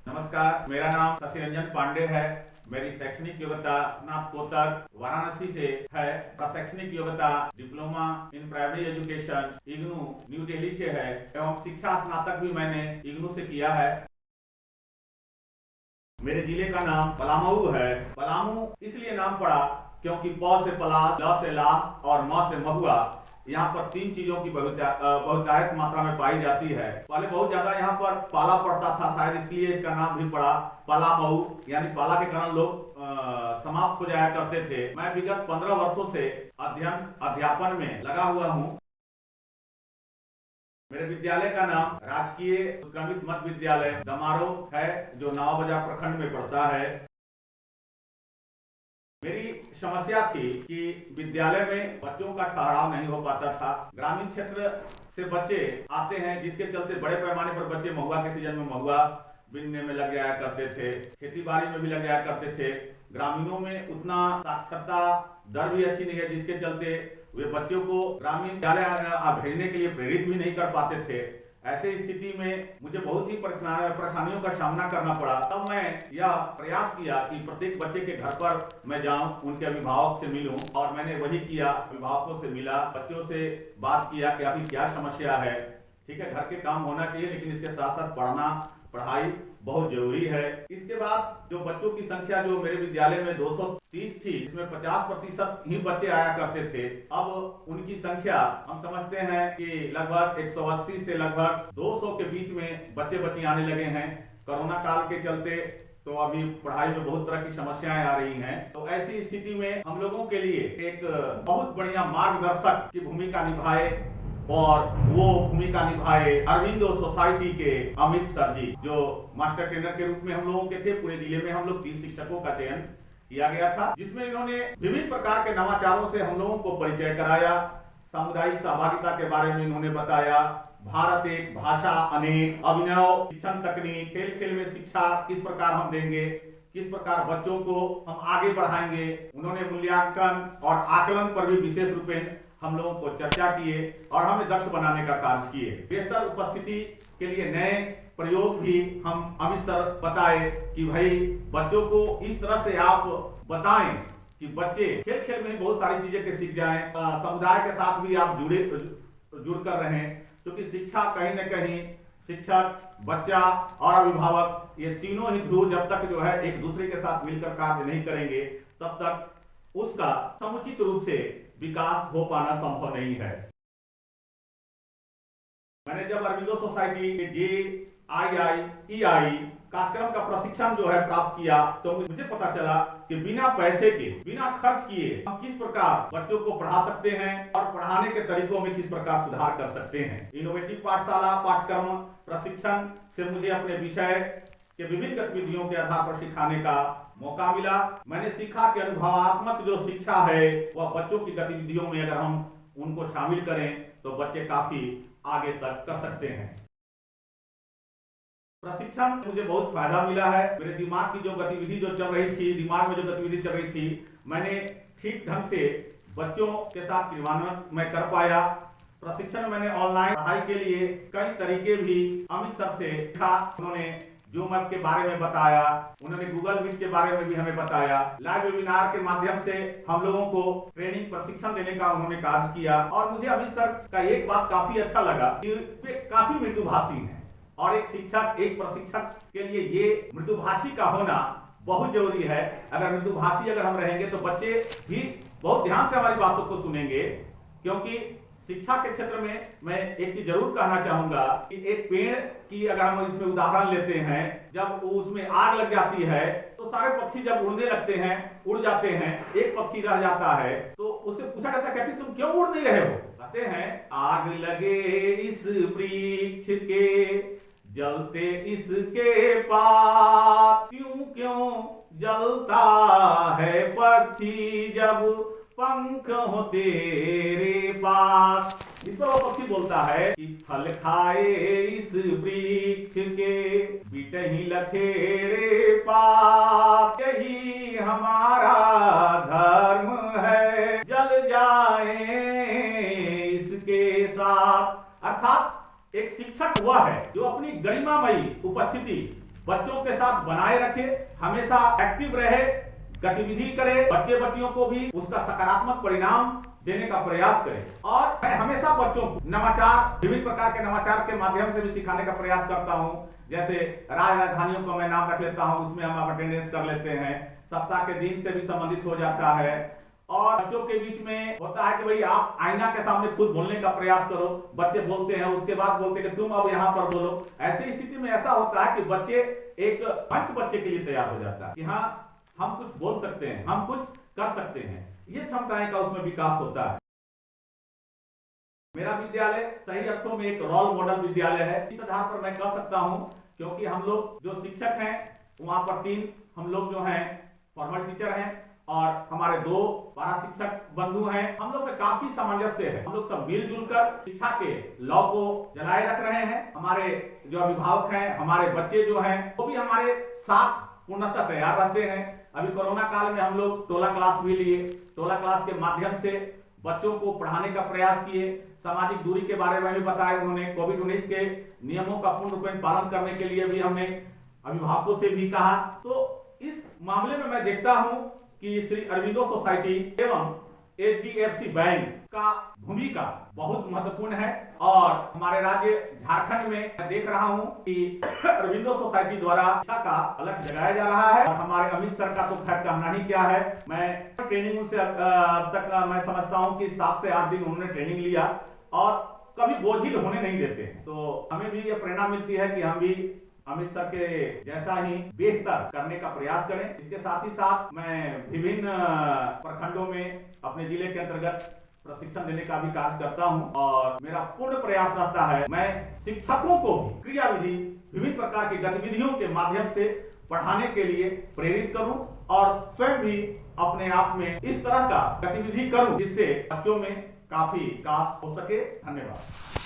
नमस्कार, मेरा नाम शशि रंजन पांडे है। मेरी शैक्षणिक योग्यता स्नातकोत्तर वाराणसी से है। शैक्षणिक योग्यता diploma in primary education IGNOU new Delhi से है एवं शिक्षा स्नातक भी मैंने इग्नू से किया है। मेरे जिले का नाम पलामऊ है। पलामू इसलिए नाम पड़ा क्योंकि प से पलाश, ल से लाह और म से महुआ। यहाँ पर तीन चीजों की बहुतायत मात्रा में पाई जाती है। पहले बहुत ज्यादा यहाँ पर पाला पड़ता था, शायद इसलिए इसका नाम भी पड़ा पलामऊ, यानी पाला के कारण लोग समाप्त हो जाया करते थे। मैं विगत 15 वर्षों से अध्यापन में लगा हुआ हूँ। मेरे विद्यालय का नाम राजकीय उत्क्रमित मध्य विद्यालय दमारो है, जो नाव बाजार प्रखंड में पड़ता है। मेरी समस्या थी कि विद्यालय में बच्चों का ठहराव नहीं हो पाता था। ग्रामीण क्षेत्र से बच्चे आते हैं, जिसके चलते बड़े पैमाने पर बच्चे महुआ के सीजन में महुआ बिनने में लग जाया करते थे, खेती बाड़ी में भी लग जाया करते थे। ग्रामीणों में उतना साक्षरता दर भी अच्छी नहीं है, जिसके चलते वे बच्चों को ग्रामीण विद्यालय भेजने के लिए प्रेरित भी नहीं कर पाते थे। ऐसे स्थिति में मुझे बहुत ही परेशानियों का सामना करना पड़ा। तब मैं यह प्रयास किया कि प्रत्येक बच्चे के घर पर मैं जाऊं, उनके अभिभावक से मिलूं, और मैंने वही किया। अभिभावकों से मिला, बच्चों से बात किया कि अभी क्या समस्या है। ठीक है, घर के काम होना चाहिए, लेकिन इसके साथ साथ पढ़ाई बहुत जरूरी है। इसके बाद जो बच्चों की संख्या जो मेरे विद्यालय में 230 थी, इसमें 50% ही बच्चे आया करते थे। अब उनकी संख्या हम समझते हैं कि लगभग 180 से लगभग 200 के बीच में बच्चे आने लगे हैं। कोरोना काल के चलते तो अभी पढ़ाई में बहुत तरह की समस्याएं आ रही हैं। तो ऐसी स्थिति में हम लोगों के लिए एक बहुत बढ़िया मार्गदर्शक की भूमिका निभाए, और वो भूमिका निभाए अरविंदो सोसाइटी के अमित सर जी, जो मास्टर ट्रेनर के रूप में हम लोगों के थे। पूरे जिले में हम लोग 30 शिक्षकों का चयन किया गया था, जिसमें इन्होंने विभिन्न प्रकार के नवाचारों से हम लोगों को परिचय कराया। सामुदायिक सहभागिता के बारे में इन्होंने बताया। भारत एक, भाषा अनेक, अभिनव शिक्षण तकनीक, खेल खेल में शिक्षा किस प्रकार हम देंगे, किस प्रकार बच्चों को हम आगे बढ़ाएंगे। उन्होंने मूल्यांकन और आकलन पर भी विशेष रूप में हम लोगों को चर्चा किए और हमें दक्ष बनाने का कार्य किए। बेहतर उपस्थिति के लिए नए प्रयोग भी हम अमित सर बताए कि भाई बच्चों को इस तरह से आप बताएं कि बच्चे खेल खेल में बहुत सारी चीजें के सीख जाएं। समुदाय के साथ भी आप जुड़ कर रहें, क्योंकि शिक्षा कहीं न कहीं शिक्षक, बच्चा और अभिभावक, ये तीनों ही ध्रुव जब तक जो है एक दूसरे के साथ मिलकर कार्य नहीं करेंगे, तब तक उसका समुचित रूप से विकास हो पाना संभव नहीं है। मैंने जब अरविंदो सोसाइटी के JII कार्यक्रम का प्रशिक्षण जो है प्राप्त किया, तो मुझे पता चला कि बिना पैसे के, बिना खर्च किए हम किस प्रकार बच्चों को पढ़ा सकते हैं और पढ़ाने के तरीकों में किस प्रकार सुधार कर सकते हैं। इनोवेटिव पाठशाला पाठ्यक्रम प्रशिक्षण से मुझे अपने विषय के विभिन्न गतिविधियों के आधार पर सिखाने का मौका मिला। मैंने सीखा कि अनुभवात्मक जो शिक्षा है वह बच्चों की गतिविधियों में अगर हम उनको शामिल करें तो बच्चे काफी आगे तक कर सकते हैं। प्रशिक्षण मुझे बहुत फायदा मिला है। मेरे दिमाग की जो गतिविधि जो चल रही थी, दिमाग में जो गतिविधि चल रही थी, मैंने ठीक ढंग से बच्चों के साथ क्रियान्वयन मैं कर पाया। प्रशिक्षण में मैंने ऑनलाइन पढ़ाई के लिए कई तरीके भी अमित सर से सीखा। उन्होंने जूम ऐप के बारे में बताया, उन्होंने गूगल मीट के बारे में भी हमें बताया। लाइव वेबिनार के माध्यम से हम लोगों को ट्रेनिंग प्रशिक्षण देने का उन्होंने कार्य किया। और मुझे अमित सर का एक बात काफी अच्छा लगा कि वे काफी मृदुभाषी हैं, और एक शिक्षक, एक प्रशिक्षक के लिए ये मृदुभाषी का होना बहुत जरूरी है। अगर मृदुभाषी अगर हम रहेंगे तो बच्चे भी बहुत ध्यान से हमारी बातों को सुनेंगे। क्योंकि शिक्षा के क्षेत्र में मैं एक चीज जरूर कहना चाहूंगा कि एक पेड़ की अगर हम इसमें उदाहरण लेते हैं, जब उसमें आग लग जाती है तो सारे पक्षी जब उड़ने लगते हैं, उड़ जाते हैं, एक पक्षी रह जाता है, तो उससे पूछा जाता है, कहते तुम क्यों उड़ नहीं रहे हो? कहते हैं आग लगे इस वृक्ष के, जलते इसके पात, क्यों क्यों जलता है पक्षी जब पंख हो तेरे पास। इस पर वो पक्षी बोलता है कि फल खाए इस वृक्ष के, बिटही लखेरे पात, यही हमारा धर्म है, जल जाए इसके साथ। अर्थात एक शिक्षक हुआ है जो अपनी गरिमामयी उपस्थिति बच्चों के साथ बनाए रखे, हमेशा एक्टिव रहे, गतिविधि करे, बच्चे बच्चियों को भी उसका सकारात्मक परिणाम देने का प्रयास करें। और मैं हमेशा बच्चों को नवाचार, विभिन्न प्रकार के नवाचार के माध्यम से भी सिखाने का प्रयास करता हूं। जैसे राजधानियों को मैं नाम रख लेता हूं, उसमें हम अटेंडेंस कर लेते हैं, सप्ताह के दिन से भी संबंधित हो जाता है। और बच्चों के बीच में होता है कि भाई आप आईना के सामने खुद बोलने का प्रयास करो, बच्चे बोलते हैं, उसके बाद बोलते हैं कि तुम अब यहाँ पर बोलो। ऐसी स्थिति में ऐसा होता है कि बच्चे एक मंच बच्चे के लिए तैयार हो जाता है कि हाँ हम कुछ बोल सकते हैं, हम कुछ कर सकते हैं, ये क्षमताएं का उसमें विकास होता है। मेरा विद्यालय सही अर्थों में एक रोल मॉडल विद्यालय है। इस आधार पर मैं कह सकता हूं, क्योंकि हम लोग जो शिक्षक हैं वहां पर 3 हम लोग जो हैं फॉर्मल टीचर हैं और हमारे 2 पारा शिक्षक बंधु हैं। हम लोग में काफी सामंजस्य है, हम लोग सब मिलजुल कर शिक्षा के लौ को जलाए रख रहे हैं। हमारे जो अभिभावक हैं, हमारे बच्चे जो हैं वो भी हमारे साथ पूर्णतः तैयार रहते हैं। अभी कोरोना काल में हम लोग टोला क्लास भी लिए, टोला क्लास के माध्यम से बच्चों को पढ़ाने का प्रयास किए, सामाजिक दूरी के बारे में भी बताया उन्होंने, कोविड-19 के नियमों का पूर्ण रूप में पालन करने के लिए भी हमने अभिभावकों से भी कहा। तो इस मामले में मैं देखता हूं कि श्री अरविंदो सोसाइटी एवं HDFC बैंक का भूमिका बहुत महत्वपूर्ण है। और हमारे राज्य झारखंड में मैं देख रहा हूं कि अरविंदो सोसाइटी द्वारा शिक्षा का अलग जगाया जा रहा है। और हमारे अमित सर का तो खैर कहना ही क्या है, मैं ट्रेनिंग उनसे अब तक मैं समझता हूं कि 7 से 8 दिन उन्होंने ट्रेनिंग लिया और कभी बोझिल होने नहीं देते। तो हमें भी ये प्रेरणा मिलती है कि हम भी अमित सर के जैसा ही बेहतर करने का प्रयास करें। इसके साथ ही साथ मैं विभिन्न प्रखंडों में अपने जिले के अंतर्गत प्रशिक्षण देने का भी कार्य करता हूं और मेरा पूर्ण प्रयास रहता है मैं शिक्षकों को भी क्रियाविधि, विभिन्न प्रकार की गतिविधियों के माध्यम से पढ़ाने के लिए प्रेरित करूं और स्वयं भी अपने आप में इस तरह का गतिविधि करूं जिससे बच्चों में काफी विकास हो सके। धन्यवाद।